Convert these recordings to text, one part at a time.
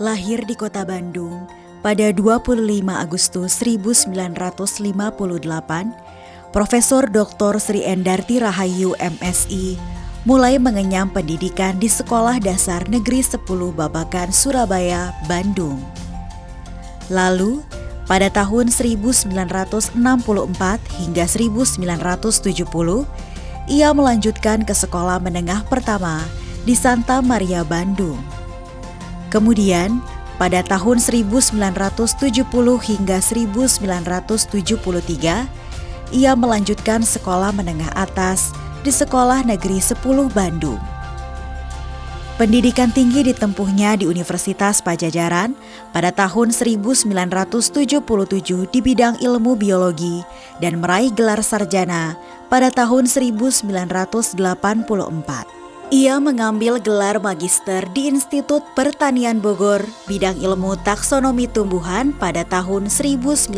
Lahir di kota Bandung pada 25 Agustus 1958, Profesor Dr. Sri Endarti Rahayu MSI mulai mengenyam pendidikan di Sekolah Dasar Negeri 10 Babakan, Surabaya, Bandung. Lalu, pada tahun 1964 hingga 1970, ia melanjutkan ke sekolah menengah pertama di Santa Maria, Bandung. Kemudian, pada tahun 1970 hingga 1973, ia melanjutkan sekolah menengah atas di Sekolah Negeri 10 Bandung. Pendidikan tinggi ditempuhnya di Universitas Padjadjaran pada tahun 1977 di bidang ilmu biologi dan meraih gelar sarjana pada tahun 1984. Ia mengambil gelar magister di Institut Pertanian Bogor, bidang ilmu taksonomi tumbuhan pada tahun 1991.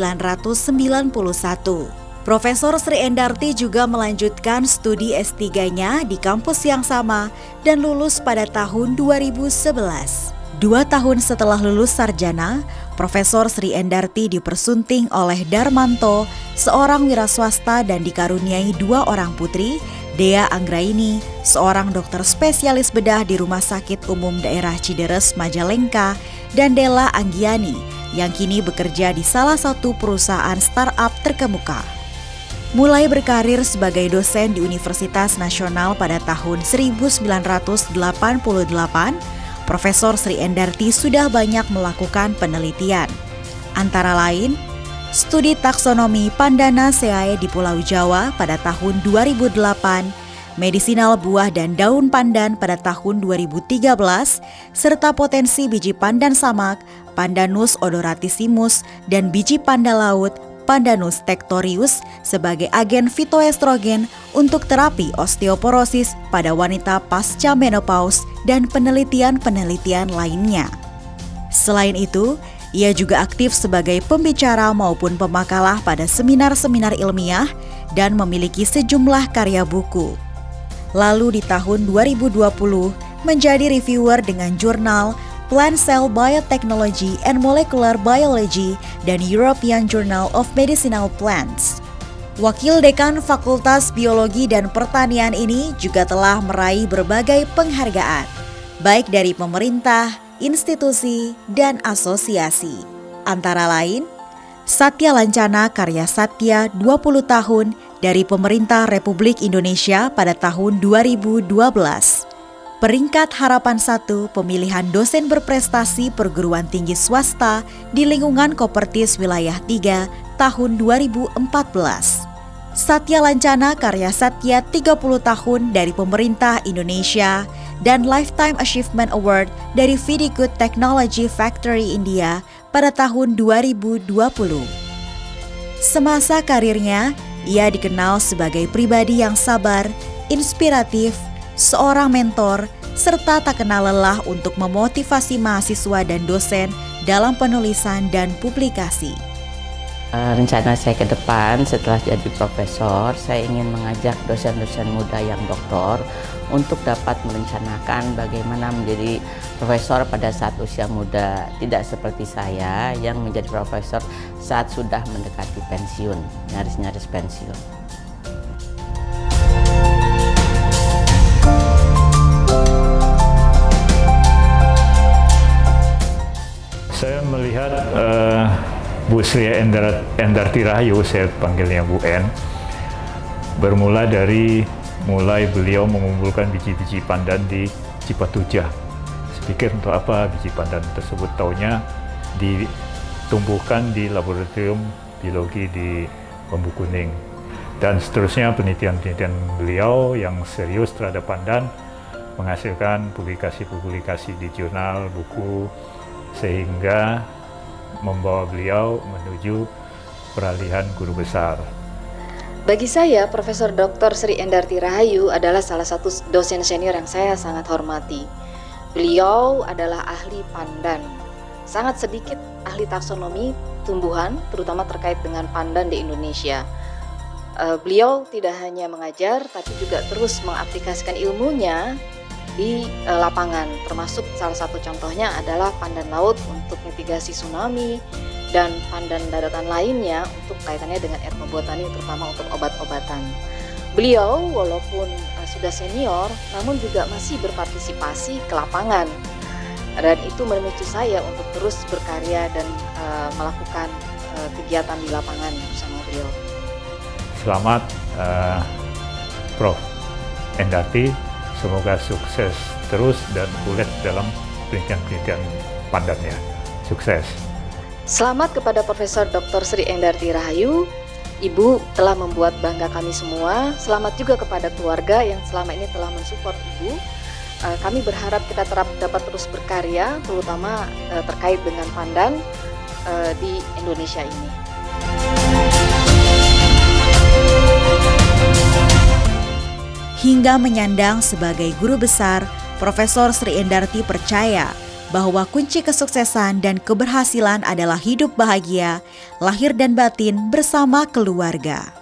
Profesor Sri Endarti juga melanjutkan studi S3-nya di kampus yang sama dan lulus pada tahun 2011. 2 tahun setelah lulus sarjana, Profesor Sri Endarti dipersunting oleh Darmanto, seorang wiraswasta, dan dikaruniai 2 orang putri, Dea Anggraini, seorang dokter spesialis bedah di Rumah Sakit Umum Daerah Cideres, Majalengka, dan Della Anggiani, yang kini bekerja di salah satu perusahaan startup terkemuka. Mulai berkarir sebagai dosen di Universitas Nasional pada tahun 1988, Profesor Sri Endarti sudah banyak melakukan penelitian. Antara lain, studi taksonomi Pandanaceae di Pulau Jawa pada tahun 2008, medisinal buah dan daun pandan pada tahun 2013, serta potensi biji pandan samak, Pandanus odoratissimus, dan biji panda laut, Pandanus tectorius, sebagai agen fitoestrogen untuk terapi osteoporosis pada wanita pasca menopause dan penelitian-penelitian lainnya. Selain itu, ia juga aktif sebagai pembicara maupun pemakalah pada seminar-seminar ilmiah dan memiliki sejumlah karya buku. Lalu di tahun 2020 menjadi reviewer dengan jurnal Plant Cell Biotechnology and Molecular Biology dan European Journal of Medicinal Plants. Wakil Dekan Fakultas Biologi dan Pertanian ini juga telah meraih berbagai penghargaan, baik dari pemerintah, institusi, dan asosiasi. Antara lain, Satya Lancana Karya Satya 20 tahun dari Pemerintah Republik Indonesia pada tahun 2012. Peringkat Harapan 1 pemilihan dosen berprestasi perguruan tinggi swasta di lingkungan Kopertis Wilayah 3 tahun 2014. Satya Lancana Karya Satya 30 tahun dari Pemerintah Indonesia dan Lifetime Achievement Award dari Vidigood Technology Factory India pada tahun 2020. Semasa karirnya, ia dikenal sebagai pribadi yang sabar, inspiratif, seorang mentor, serta tak kenal lelah untuk memotivasi mahasiswa dan dosen dalam penulisan dan publikasi. Rencana saya ke depan setelah jadi profesor, saya ingin mengajak dosen-dosen muda yang doktor untuk dapat merencanakan bagaimana menjadi profesor pada saat usia muda, tidak seperti saya yang menjadi profesor saat sudah mendekati pensiun, nyaris-nyaris pensiun. Saya melihat Bu Sri Endarti Rahayu, saya panggilnya Bu En, bermula dari beliau mengumpulkan biji-biji pandan di Cipatujah. Saya pikir untuk apa biji pandan tersebut, taunya ditumbuhkan di laboratorium biologi di Bambu Kuning. Dan seterusnya penelitian-penelitian beliau yang serius terhadap pandan menghasilkan publikasi-publikasi di jurnal, buku, sehingga membawa beliau menuju peralihan guru besar. Bagi saya, Profesor Dr. Sri Endarti Rahayu adalah salah satu dosen senior yang saya sangat hormati. Beliau adalah ahli pandan. Sangat sedikit ahli taksonomi tumbuhan, terutama terkait dengan pandan di Indonesia. Beliau tidak hanya mengajar, tapi juga terus mengaplikasikan ilmunya di lapangan, termasuk salah satu contohnya adalah pandan laut untuk mitigasi tsunami dan pandan daratan lainnya untuk kaitannya dengan etnobotani, terutama untuk obat-obatan. Beliau walaupun sudah senior, namun juga masih berpartisipasi ke lapangan, dan itu memicu saya untuk terus berkarya dan melakukan kegiatan di lapangan bersama beliau. Selamat Prof. Endarti, semoga sukses terus dan ulet dalam penelitian-penelitian pandannya. Sukses. Selamat kepada Profesor Dr. Sri Endarti Rahayu. Ibu telah membuat bangga kami semua. Selamat juga kepada keluarga yang selama ini telah mensupport Ibu. Kami berharap kita dapat terus berkarya, terutama terkait dengan pandan di Indonesia ini. Hingga menyandang sebagai guru besar, Profesor Sri Endarti percaya bahwa kunci kesuksesan dan keberhasilan adalah hidup bahagia, lahir dan batin bersama keluarga.